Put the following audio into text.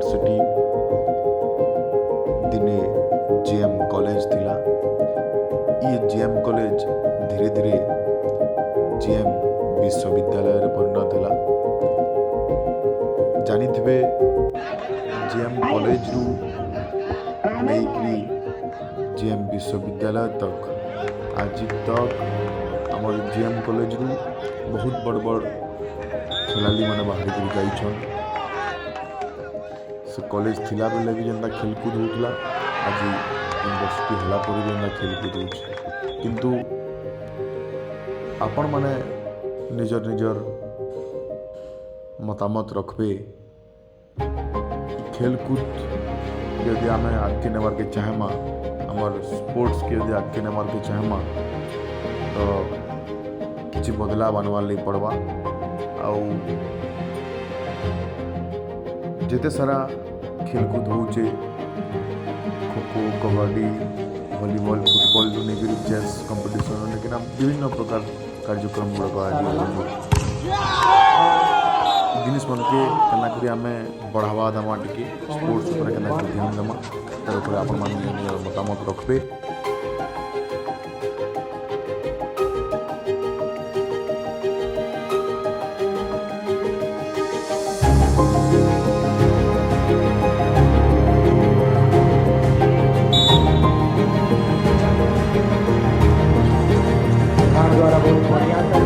University दिने JM college थिला। ये जेएम कॉलेज धीरे धीरे जेएम विश्वविद्यालय परिणत होला। जानिथिबे जेएम कॉलेज रु नहीं जेएम विश्वविद्यालय तक आज तक आम जेएम कॉलेज रु बहुत बड़ बड़ खिलाड़ी मैंने बाहर कर जाइछन। से कॉलेज थिला बेले भी जेंता खेलकूद होता आज यूनिवर्सिटी होला पर भी जेंता खेलकूद हो किंतु आपण माने निजर निजर मतामत रखबे खेलकूद यदि आम आगे नेबार के चाहेमा आमर स्पोर्ट्स के यदि आगे नेबार के चाहेमा तो किसी बदलाव आनवार लगी पड़वा। आउ जिते सारा खेलकूद होचे खो खो कबड्डी वॉलीबॉल फुटबॉल जो नहीं चेस कंपटीशन लेकिन आप विभिन्न प्रकार कार्यक्रम गुड़ाक जिनिस मन के केना करी आमे बढ़ावा दमा टिके स्पोर्ट्स पर केना करी ध्यान दमा तार ऊपर आपण मान मतामत रखबे। द्वारा बहुत बढ़िया कर